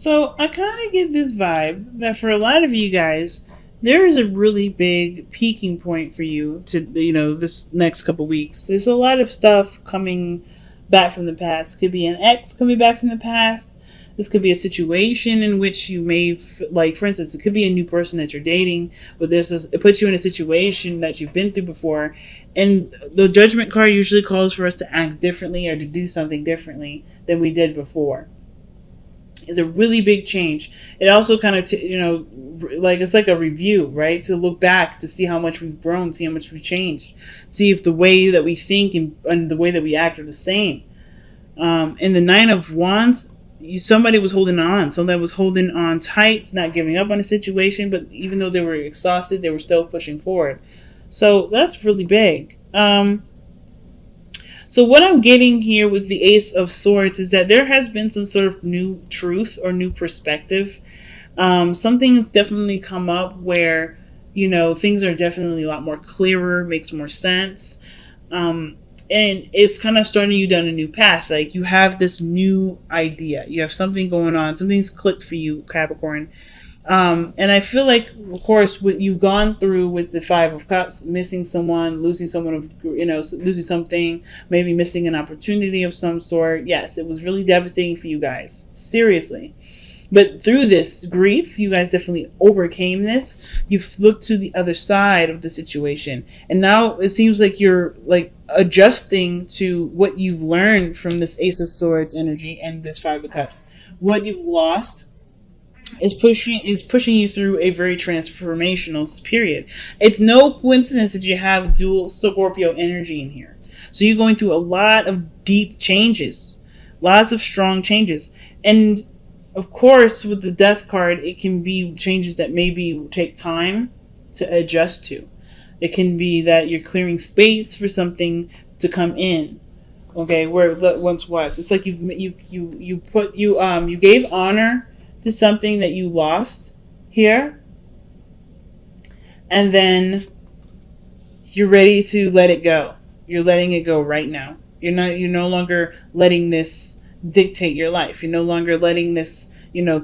So I kind of get this vibe that for a lot of you guys, there is a really big peaking point for you to, this next couple weeks. There's a lot of stuff coming back from the past. Could be an ex coming back from the past. This could be a situation in which you may, like, for instance, it could be a new person that you're dating, but it puts you in a situation that you've been through before. And the judgment card usually calls for us to act differently or to do something differently than we did before. It's a really big change. It also kind of, it's like a review, right? To look back to see how much we've grown, see how much we've changed, see if the way that we think and the way that we act are the same. In the Nine of Wands, somebody was holding on. Somebody was holding on tight, not giving up on the situation, but even though they were exhausted, they were still pushing forward. So that's really big. So what I'm getting here with the Ace of Swords is that there has been some sort of new truth or new perspective. Something has definitely come up where, things are definitely a lot more clearer, makes more sense. And it's kind of starting you down a new path. Like you have this new idea. You have something going on. Something's clicked for you, Capricorn. And I feel like, of course, what you've gone through with the Five of Cups, missing someone, losing someone, losing something, maybe missing an opportunity of some sort. Yes, it was really devastating for you guys. Seriously. But through this grief, you guys definitely overcame this. You've looked to the other side of the situation. And now it seems like you're adjusting to what you've learned from this Ace of Swords energy and this Five of Cups. What you've lost is pushing you through a very transformational period. It's no coincidence that you have dual Scorpio energy in here. So you're going through a lot of deep changes, lots of strong changes. And of course, with the Death card, it can be changes that maybe take time to adjust to. It can be that you're clearing space for something to come in. Okay, where it once was. It's like you gave honor to something that you lost here, and then you're ready to let it go. You're letting it go right now. You're no longer letting this dictate your life. You're no longer letting this,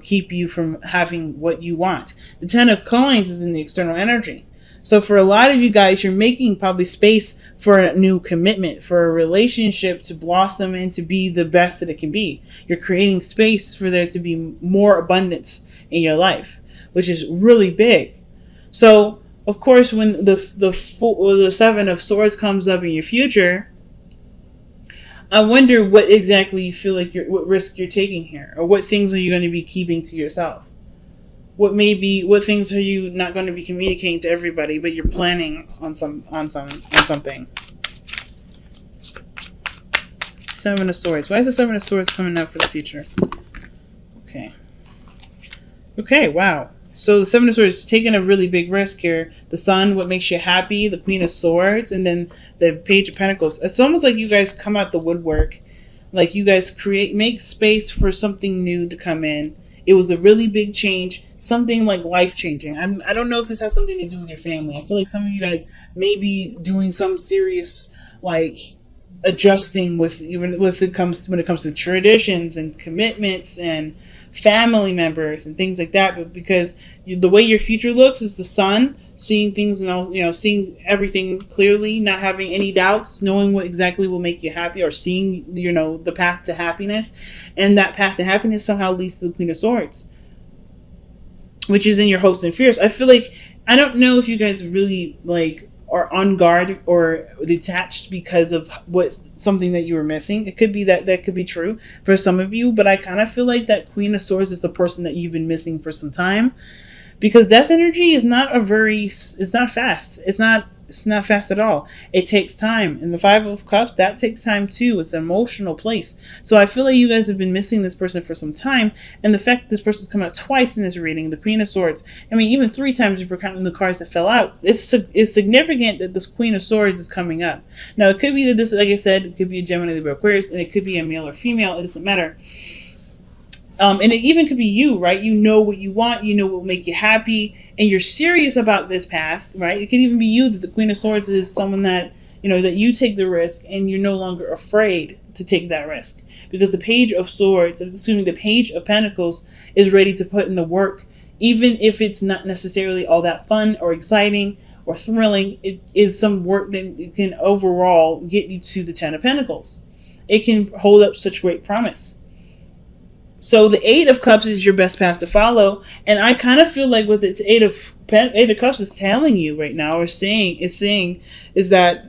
keep you from having what you want. The Ten of Coins is in the external energy. So for a lot of you guys, you're making probably space for a new commitment, for a relationship to blossom and to be the best that it can be. You're creating space for there to be more abundance in your life, which is really big. So, of course, when the Seven of Swords comes up in your future, I wonder what exactly you feel like what risk you're taking here, or what things are you going to be keeping to yourself. What things are you not going to be communicating to everybody, but you're planning on something. Seven of Swords. Why is the Seven of Swords coming up for the future? Okay, wow. So the Seven of Swords is taking a really big risk here. The Sun, what makes you happy, the Queen of Swords, and then the Page of Pentacles. It's almost like you guys come out the woodwork. Like you guys make space for something new to come in. It was a really big change. Something like life-changing. I don't know if this has something to do with your family. I feel like some of you guys may be doing some serious, adjusting when it comes to traditions and commitments and family members and things like that. But because the way your future looks is the Sun, seeing things and seeing everything clearly, not having any doubts, knowing what exactly will make you happy, or seeing the path to happiness, and that path to happiness somehow leads to the Queen of Swords, which is in your hopes and fears. I feel like, I don't know if you guys really are on guard or detached because of something that you were missing. It could be that could be true for some of you, but I kind of feel like that Queen of Swords is the person that you've been missing for some time, because death energy is it's not fast. It's not fast at all. It takes time. And the Five of Cups, that takes time too. It's an emotional place. So I feel like you guys have been missing this person for some time. And the fact that this person's come out twice in this reading, the Queen of Swords, I mean, even 3 times if you're counting the cards that fell out, it's significant that this Queen of Swords is coming up. Now, it could be that this, like I said, it could be a Gemini, Libra, Aquarius, and it could be a male or female. It doesn't matter. And it even could be you, right? You know what you want. You know what will make you happy. And you're serious about this path, right? It could even be you, that the Queen of Swords is someone that, that you take the risk and you're no longer afraid to take that risk, because the Page of Swords, assuming the Page of Pentacles, is ready to put in the work, even if it's not necessarily all that fun or exciting or thrilling. It is some work that can overall get you to the Ten of Pentacles. It can hold up such great promise. So the Eight of Cups is your best path to follow, and I kind of feel like what the Eight of Cups is telling you right now, or saying, is that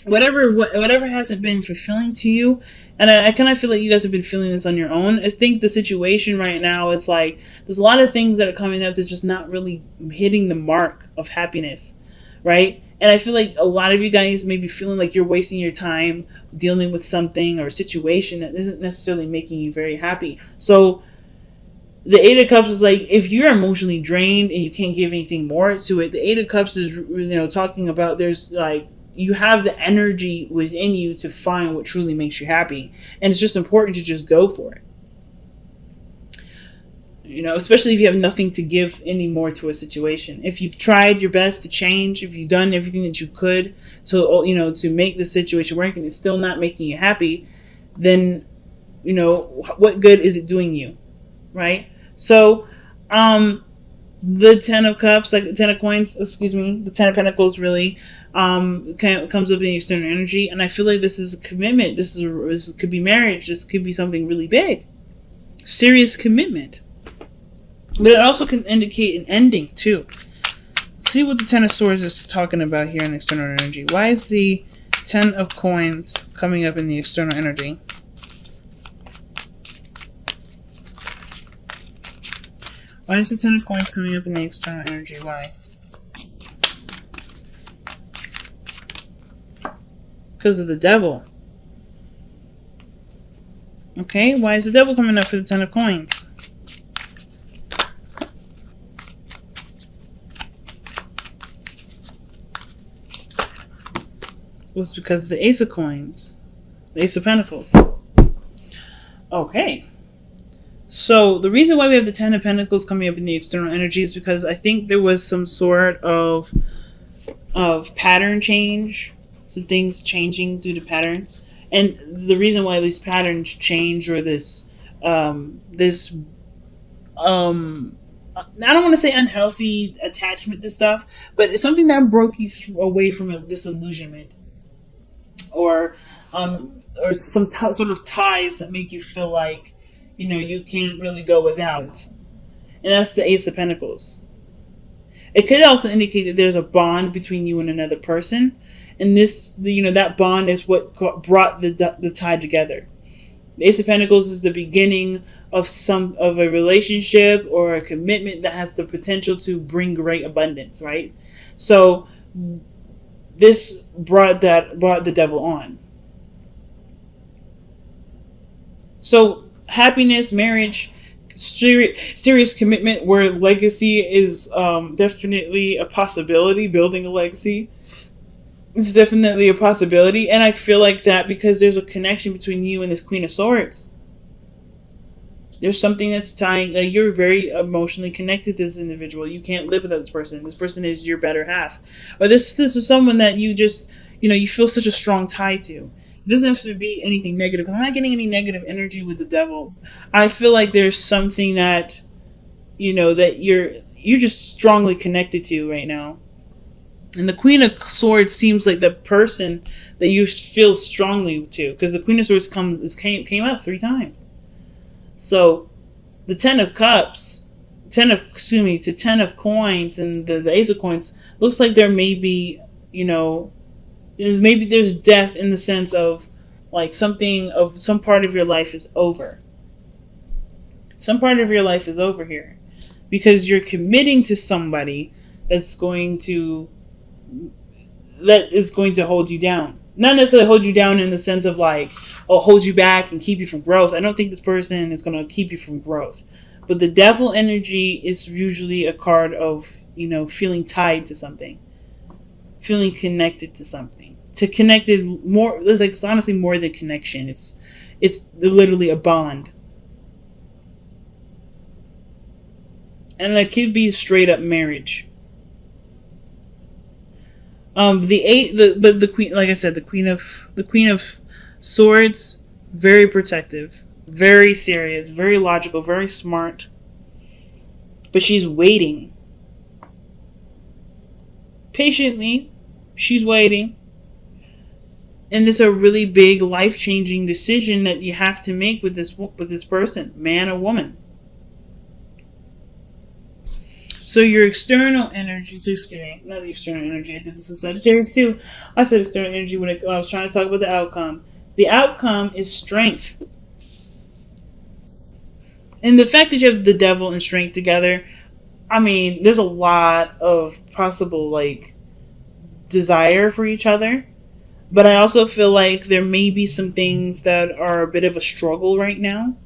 whatever hasn't been fulfilling to you, and I kind of feel like you guys have been feeling this on your own. I think the situation right now is like there's a lot of things that are coming up that's just not really hitting the mark of happiness, right? And I feel like a lot of you guys may be feeling like you're wasting your time dealing with something or a situation that isn't necessarily making you very happy. So the Eight of Cups is like, if you're emotionally drained and you can't give anything more to it, the Eight of Cups is, talking about there's like, you have the energy within you to find what truly makes you happy. And it's just important to just go for it. Especially if you have nothing to give anymore to a situation. If you've tried your best to change, if you've done everything that you could to make the situation work and it's still not making you happy, then, what good is it doing you? Right? So, the Ten of Cups, like the Ten of Coins, the Ten of Pentacles really comes up in the external energy. And I feel like this is a commitment. This could be marriage. This could be something really big. Serious commitment. But it also can indicate an ending, too. Let's see what the Ten of Swords is talking about here in the external energy. Why is the Ten of Coins coming up in the external energy? Why is the Ten of Coins coming up in the external energy? Why? Because of the Devil. Okay, why is the Devil coming up for the Ten of Coins? Was because of the Ace of Coins. The Ace of Pentacles. Okay. So the reason why we have the Ten of Pentacles coming up in the external energy is because I think there was some sort of pattern change. Some things changing due to patterns. And the reason why these patterns change, or I don't want to say unhealthy attachment to stuff, but it's something that broke you away from a disillusionment. Or some sort of ties that make you feel like, you can't really go without. And that's the Ace of Pentacles. It could also indicate that there's a bond between you and another person. And that bond is what brought the tie together. The Ace of Pentacles is the beginning of a relationship or a commitment that has the potential to bring great abundance, right? So this brought the Devil on. So happiness, marriage, serious commitment where legacy is definitely a possibility. Building a legacy is definitely a possibility, and I feel like that because there's a connection between you and this Queen of Swords. There's something that's tying. You're very emotionally connected to this individual. You can't live without this person. This person is your better half. Or this is someone that you just, you feel such a strong tie to. It doesn't have to be anything negative. I'm not getting any negative energy with the Devil. I feel like there's something that, that you're just strongly connected to right now. And the Queen of Swords seems like the person that you feel strongly to, because the Queen of Swords came up 3 times. So the Ten of Cups, Ten of Coins, and the Ace of Coins looks like there may be, maybe there's death in the sense of like some part of your life is over. Some part of your life is over here because you're committing to somebody that is going to hold you down. Not necessarily hold you down in the sense of like, hold you back and keep you from growth. I don't think this person is going to keep you from growth. But the Devil energy is usually a card of, feeling tied to something. Feeling connected to something. Connected more, it's honestly more than connection. It's literally a bond. And that could be straight up marriage. The Queen, like I said, the Queen of Swords, very protective, very serious, very logical, very smart. But she's waiting. Patiently, she's waiting. And this is a really big life-changing decision that you have to make with this person, man or woman. So your external energy, not the external energy, I did this in Sagittarius too. I said external energy when I was trying to talk about the outcome. The outcome is strength. And the fact that you have the devil and strength together, I mean, there's a lot of possible, like, desire for each other. But I also feel like there may be some things that are a bit of a struggle right now.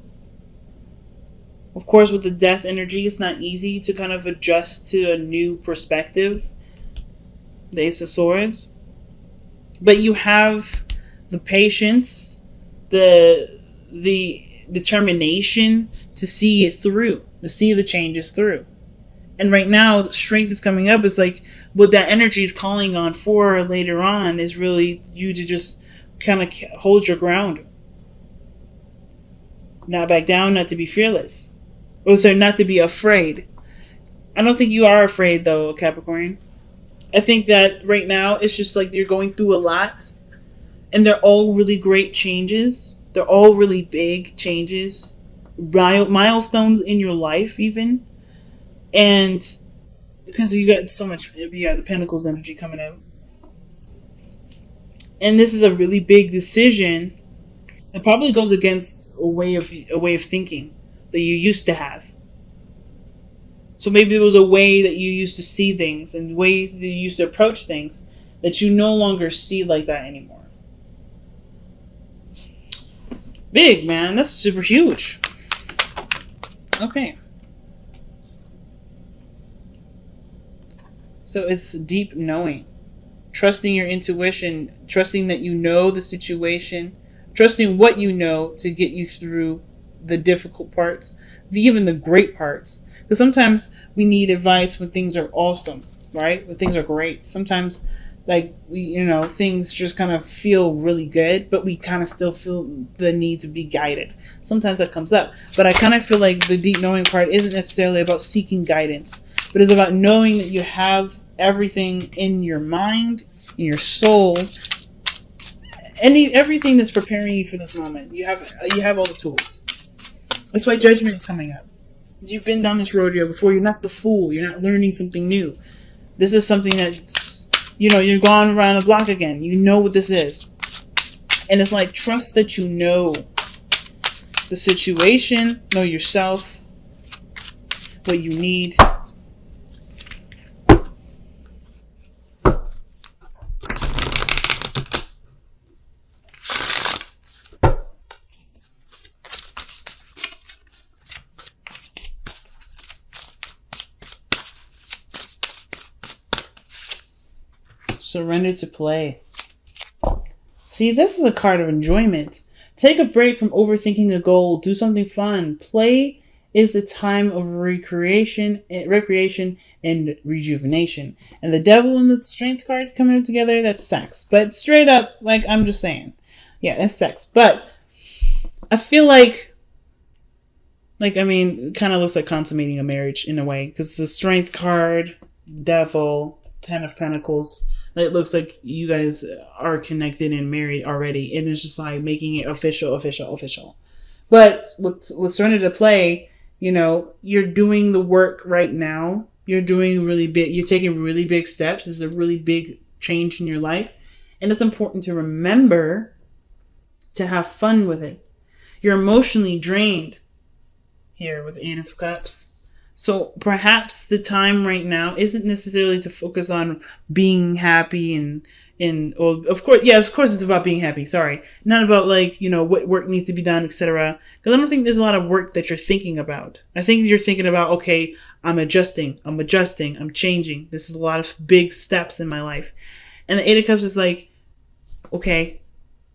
Of course, with the death energy, it's not easy to kind of adjust to a new perspective. The Ace of Swords. But you have the patience, the determination to see it through, to see the changes through. And right now, the strength is coming up. Is like what that energy is calling on for later on is really you to just kind of hold your ground. Not back down, not to be fearless. Oh, sorry, not to be afraid. I don't think you are afraid, though, Capricorn. I think that right now, it's just like you're going through a lot. And they're all really great changes. They're all really big changes. Milestones in your life, even. And because you got so much, the Pentacles energy coming out. And this is a really big decision. It probably goes against a way of thinking that you used to have. So maybe it was a way that you used to see things and ways that you used to approach things that you no longer see like that anymore. Big, man. That's super huge. Okay. So it's deep knowing. Trusting your intuition. Trusting that you know the situation. Trusting what you know to get you through the difficult parts, even the great parts. Because sometimes we need advice when things are awesome, right? When things are great. Sometimes, like, things just kind of feel really good, but we kind of still feel the need to be guided. Sometimes that comes up. But I kind of feel like the deep knowing part isn't necessarily about seeking guidance, but it's about knowing that you have everything in your mind, in your soul, everything that's preparing you for this moment. You have all the tools. That's why judgment is coming up. You've been down this rodeo before. You're not the fool. You're not learning something new. This is something that's, you're going around the block again. You know what this is. And it's like, trust that you know the situation, know yourself, what you need. Surrender to play. See, this is a card of enjoyment. Take a break from overthinking a goal. Do something fun. Play is a time of recreation and rejuvenation. And the devil and the strength cards coming up together, that's sex. But straight up, like, I'm just saying. Yeah, that's sex. But I feel like it kind of looks like consummating a marriage in a way. Because the strength card, devil, 10 of Pentacles, it looks like you guys are connected and married already. And it's just like making it official. But with Surrender to Play, you're doing the work right now. You're doing really big. You're taking really big steps. This is a really big change in your life. And it's important to remember to have fun with it. You're emotionally drained here with 8 of Cups. So perhaps the time right now isn't necessarily to focus on being happy of course it's about being happy. Sorry. Not about what work needs to be done, etc. Because I don't think there's a lot of work that you're thinking about. I think you're thinking about, okay, I'm adjusting, I'm changing. This is a lot of big steps in my life. And the 8 of Cups is like, okay,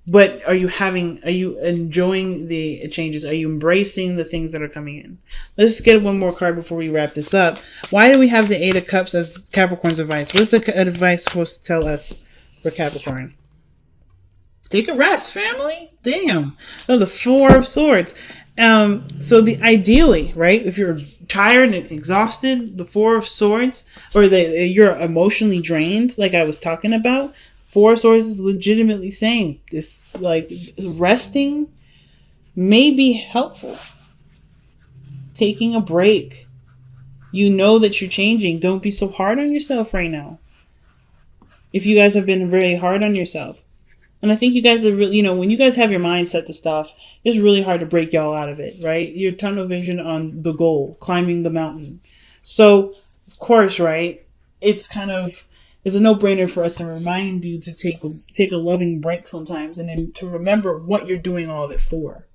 but are you enjoying the changes? Are you embracing the things that are coming in? Let's get one more card before we wrap this up. Why do we have the 8 of Cups as Capricorn's advice? What's the advice supposed to tell us for Capricorn? Take a rest, family. Damn. So the Four of Swords. So the ideally, right? If you're tired and exhausted, the Four of Swords, or you're emotionally drained, like I was talking about. Four of Swords is legitimately saying this, like resting may be helpful. Taking a break. You know that you're changing. Don't be so hard on yourself right now. If you guys have been very hard on yourself. And I think you guys are really, when you guys have your mind set to stuff, it's really hard to break y'all out of it, right? Your tunnel vision on the goal, climbing the mountain. So, of course, right? It's a no-brainer for us to remind you to take a loving break sometimes, and then to remember what you're doing all of it for.